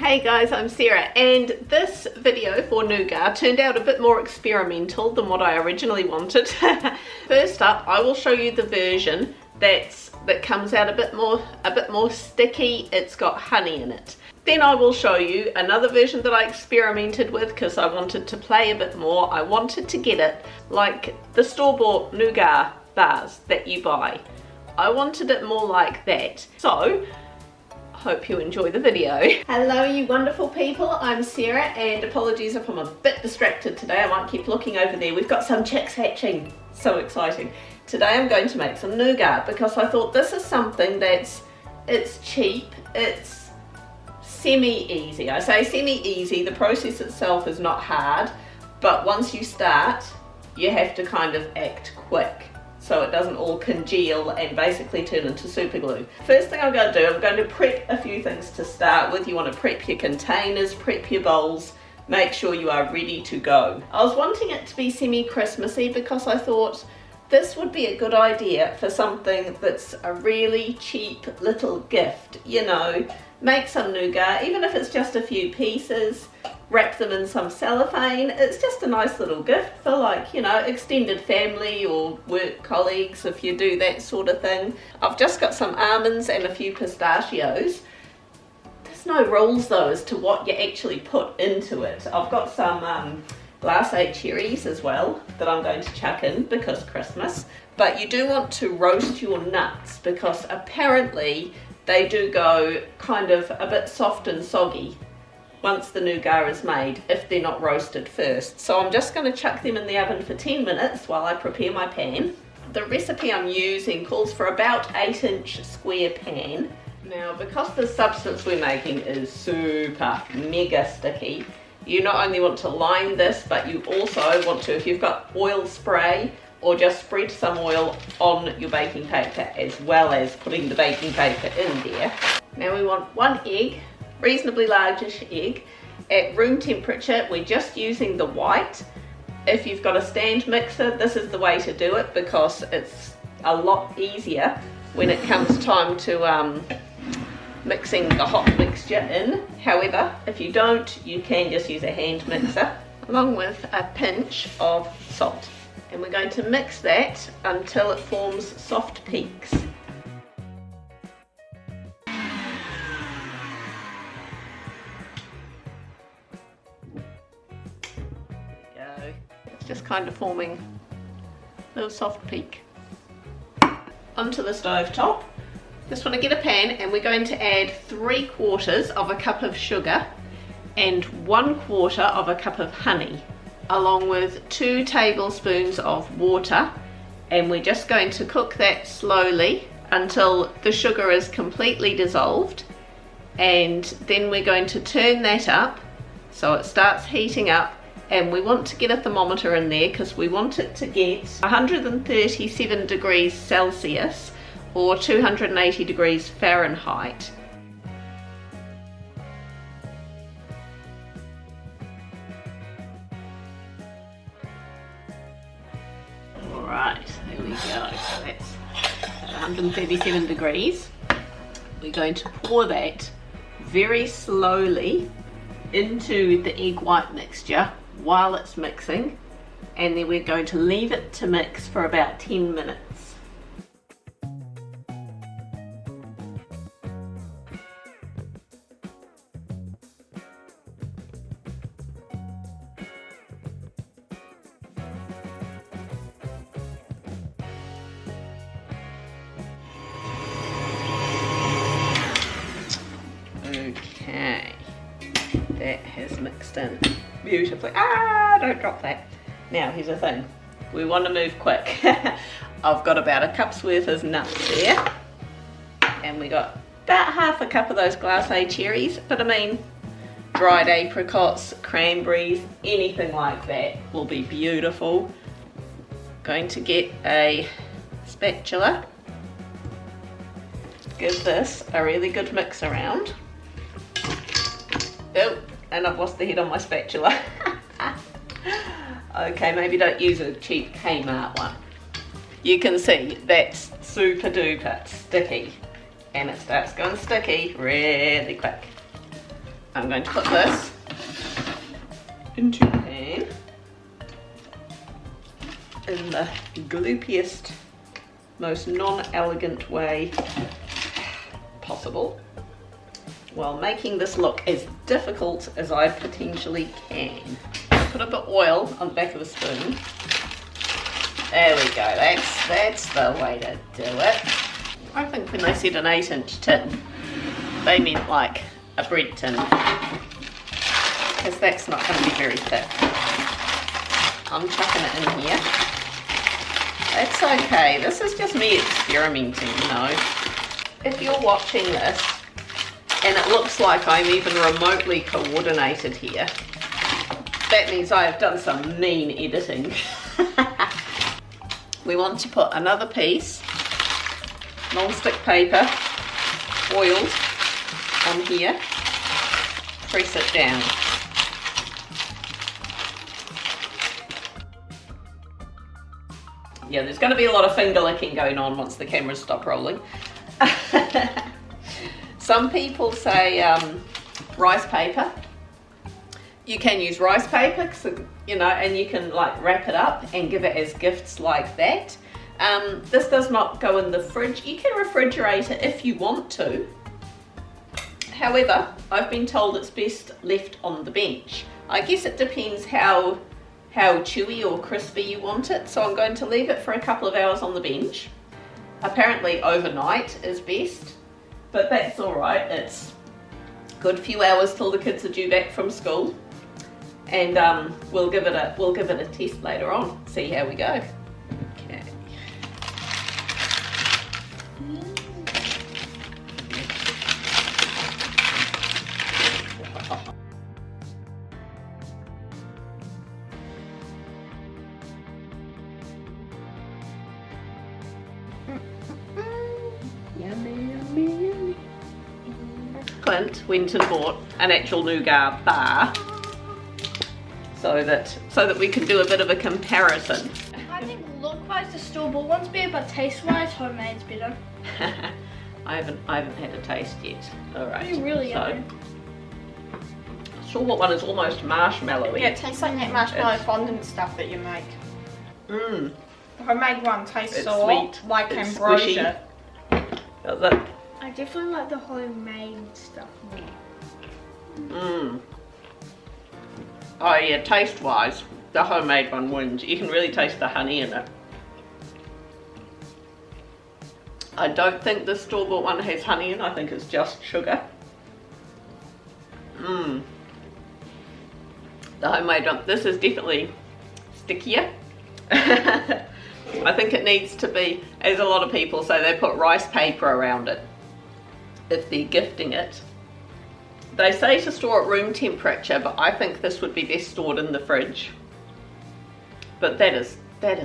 Hey guys, I'm Sarah, and this video for Nougat turned out a bit more experimental than what I originally wanted. First up, I will show you the version that comes out a bit more sticky. It's got honey in it. Then I will show you another version that I experimented with because I wanted to play a bit more. I wanted to get it like the store-bought Nougat bars that you buy. I wanted it more like that. So hope you enjoy the video. Hello you wonderful people, I'm Sarah, and apologies if I'm a bit distracted today. I might keep looking over there. We've got some chicks hatching. So exciting. Today I'm going to make some nougat because I thought this is something it's cheap, it's semi-easy. I say semi-easy, the process itself is not hard, but once you start you have to kind of act quick so it doesn't all congeal and basically turn into super glue. First thing I'm going to do, I'm going to prep a few things to start with. You want to prep your containers, prep your bowls, make sure you are ready to go. I was wanting it to be semi-Christmassy because I thought this would be a good idea for something that's a really cheap little gift. You know, make some nougat, even if it's just a few pieces, wrap them in some cellophane. It's just a nice little gift for, like, you know, extended family or work colleagues if you do that sort of thing. I've just got some almonds and a few pistachios. There's no rules though as to what you actually put into it. I've got some glacé cherries as well that I'm going to chuck in because Christmas. But you do want to roast your nuts because apparently they do go kind of a bit soft and soggy once the nougat is made if they're not roasted first. So I'm just going to chuck them in the oven for 10 minutes while I prepare my pan. The recipe I'm using calls for about 8-inch square pan. Now because the substance we're making is super mega sticky, you not only want to line this, but you also want to, if you've got oil spray, or just spread some oil on your baking paper as well as putting the baking paper in there. Now we want 1 egg, reasonably largish egg, at room temperature. We're just using the white. If you've got a stand mixer, this is the way to do it because it's a lot easier when it comes time to mixing the hot mixture in. However, if you don't, you can just use a hand mixer along with a pinch of salt. And we're going to mix that until it forms soft peaks. It's just kind of forming a little soft peak. Onto the stove top. Just want to get a pan and we're going to add 3/4 of a cup of sugar and 1/4 of a cup of honey, along with 2 tablespoons of water, and we're just going to cook that slowly until the sugar is completely dissolved, and then we're going to turn that up so it starts heating up. And we want to get a thermometer in there because we want it to get 137 degrees Celsius or 280 degrees Fahrenheit. Alright, there we go. So that's 137 degrees. We're going to pour that very slowly into the egg white mixture while it's mixing, and then we're going to leave it to mix for about 10 minutes. Okay, that has mixed in beautifully. Don't drop that. Now here's the thing, we want to move quick. I've got about a cup's worth of nuts there, and we got about half a cup of those glacé cherries, but I mean dried apricots, cranberries, anything like that will be beautiful. Going to get a spatula, give this a really good mix around. Oh, and I've lost the head on my spatula. Okay, maybe don't use a cheap Kmart one. You can see that's super duper sticky, and it starts going sticky really quick. I'm going to put this into the pan in the gloopiest, most non-elegant way possible, while making this look as difficult as I potentially can. Put a bit of oil on the back of the spoon. There we go, that's the way to do it. I think when they said an 8-inch tin, they meant like a bread tin, because that's not going to be very thick. I'm chucking it in here. That's okay, this is just me experimenting, you know. If you're watching this and it looks like I'm even remotely coordinated here, that means I have done some mean editing. We want to put another piece, non-stick paper, oiled, on here, press it down. Yeah, there's going to be a lot of finger licking going on once the cameras stop rolling. Some people say rice paper. You can use rice paper, you know, and you can like wrap it up and give it as gifts like that. This does not go in the fridge. You can refrigerate it if you want to. However, I've been told it's best left on the bench. I guess it depends how chewy or crispy you want it, so I'm going to leave it for a couple of hours on the bench. Apparently overnight is best, but that's all right. It's a good few hours till the kids are due back from school, and we'll give it a test later on, see how we go. Okay. Clint went and bought an actual nougat bar so that we can do a bit of a comparison. I think look-wise the store-bought one's better, but taste-wise homemade's better. I haven't had a taste yet. All right. You really so, store-bought one is almost marshmallowy. Yeah, it tastes like that marshmallow fondant stuff that you make. Mmm. The homemade one tastes It's so sweet. like It's ambrosia. Does it? I definitely like the homemade stuff more. Mmm. Oh yeah, taste-wise, the homemade one wins. You can really taste the honey in it. I don't think the store-bought one has honey in. I think it's just sugar. Mmm. The homemade one, this is definitely stickier. I think it needs to be, as a lot of people say, they put rice paper around it if they're gifting it. They say to store at room temperature, but I think this would be best stored in the fridge. But that is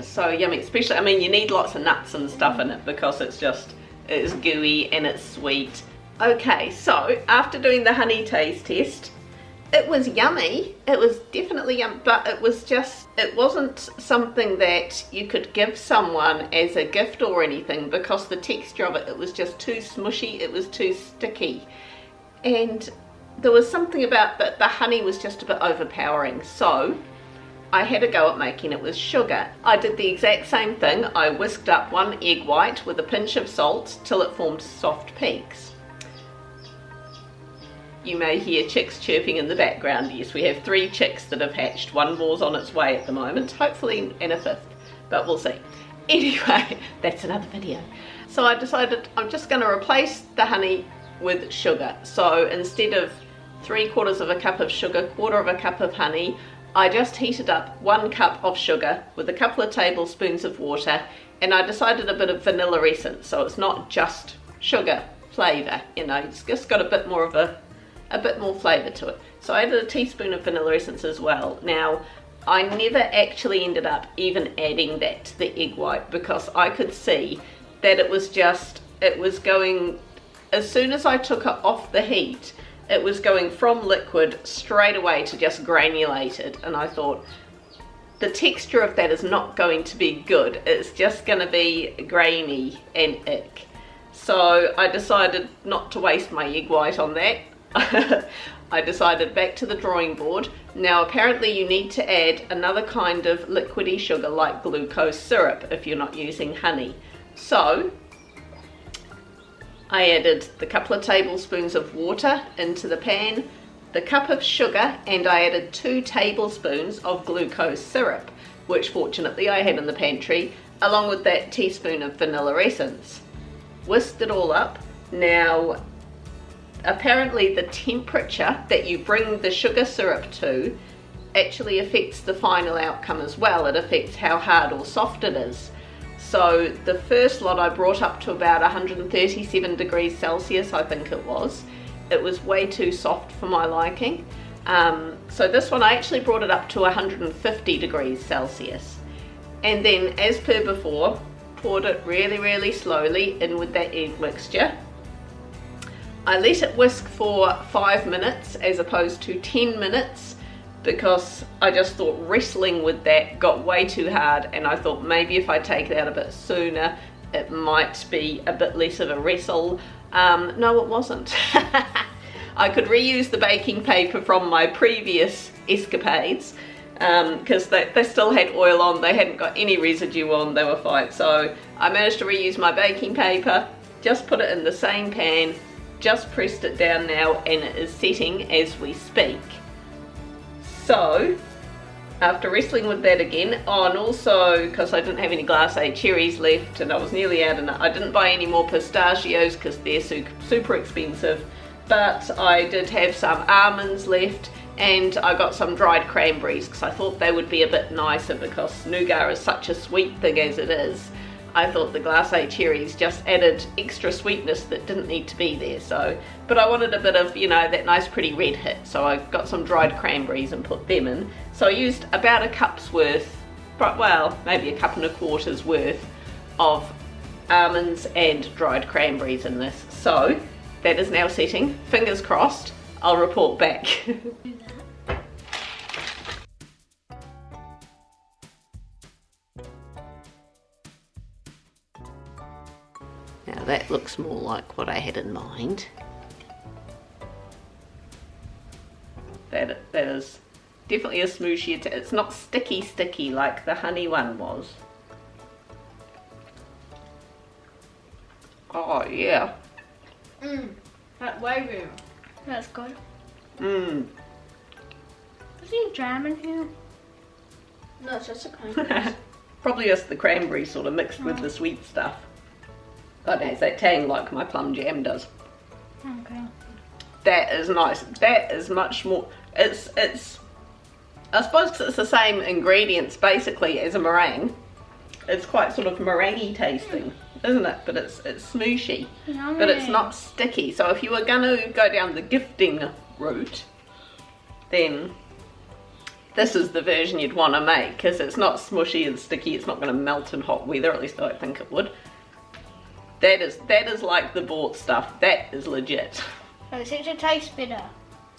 so yummy, especially, I mean, you need lots of nuts and stuff in it because it's gooey and it's sweet. Okay, so after doing the honey taste test, it was yummy. It was definitely yummy, but it wasn't something that you could give someone as a gift or anything, because the texture of it was just too smushy, it was too sticky. And there was something about that the honey was just a bit overpowering, so I had a go at making it with sugar. I did the exact same thing. I whisked up 1 egg white with a pinch of salt till it formed soft peaks. You may hear chicks chirping in the background. Yes, we have 3 chicks that have hatched. 1 more's on its way at the moment, hopefully in a 5th, but we'll see. Anyway, that's another video. So I decided I'm just going to replace the honey with sugar. So instead of 3/4 of a cup of sugar, 1/4 of a cup of honey, I just heated up 1 cup of sugar with a couple of tablespoons of water, and I decided a bit of vanilla essence, so it's not just sugar flavour, you know, it's just got a bit more flavour to it. So I added a teaspoon of vanilla essence as well. Now, I never actually ended up even adding that to the egg white, because I could see that it was going, as soon as I took it off the heat, it was going from liquid straight away to just granulated, and I thought, the texture of that is not going to be good. It's just going to be grainy and ick. So I decided not to waste my egg white on that. I decided back to the drawing board. Now apparently you need to add another kind of liquidy sugar like glucose syrup if you're not using honey. So I added the couple of tablespoons of water into the pan, the cup of sugar, and I added 2 tablespoons of glucose syrup, which fortunately I had in the pantry, along with that teaspoon of vanilla essence. Whisked it all up. Now apparently the temperature that you bring the sugar syrup to actually affects the final outcome as well. It affects how hard or soft it is. So the first lot I brought up to about 137 degrees Celsius, I think it was. It was way too soft for my liking. So this one I actually brought it up to 150 degrees Celsius. And then, as per before, poured it really, really slowly in with that egg mixture. I let it whisk for 5 minutes as opposed to 10 minutes because I just thought wrestling with that got way too hard, and I thought maybe if I take it out a bit sooner it might be a bit less of a wrestle. No, it wasn't. I could reuse the baking paper from my previous escapades because they still had oil on, they hadn't got any residue on, they were fine. So I managed to reuse my baking paper, just put it in the same pan, just pressed it down now, and it is setting as we speak. So after wrestling with that again, oh, and also because I didn't have any glacé cherries left and I was nearly out of it, I didn't buy any more pistachios because they're super expensive, but I did have some almonds left, and I got some dried cranberries because I thought they would be a bit nicer because nougat is such a sweet thing as it is. I thought the glacé cherries just added extra sweetness that didn't need to be there. So, but I wanted a bit of, you know, that nice pretty red hit, so I got some dried cranberries and put them in. So I used about a cup's worth, well, maybe a cup and a quarter's worth of almonds and dried cranberries in this. So that is now setting. Fingers crossed, I'll report back. Now that looks more like what I had in mind. That is definitely a smooshier. It's not sticky like the honey one was. Oh yeah. That wavy. That's good. Mmm. Is there jam in here? No, it's just a cranberries. Probably just the cranberry sort of mixed with the sweet stuff. But it has that tang like my plum jam does. Okay. That is nice. That is much more. It's. I suppose it's the same ingredients basically as a meringue. It's quite sort of meringue-y tasting, isn't it? But it's smooshy. Yummy. But it's not sticky. So if you were gonna go down the gifting route, then this is the version you'd want to make because it's not smushy and sticky. It's not going to melt in hot weather. At least I don't think it would. That is like the bought stuff. That is legit. So it seems to taste better.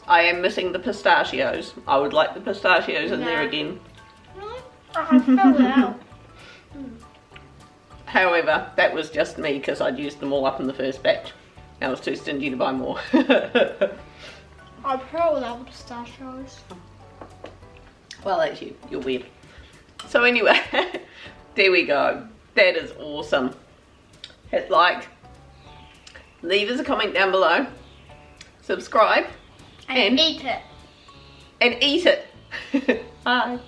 I am missing the pistachios. I would like the pistachios in there Nah. again. Really? I throw it out. However, that was just me because I'd used them all up in the first batch. I was too stingy to buy more. I throw it out pistachios. Well, that's you. You're weird. So anyway, there we go. That is awesome. Hit like, leave us a comment down below, subscribe, And eat it. And eat it. Bye.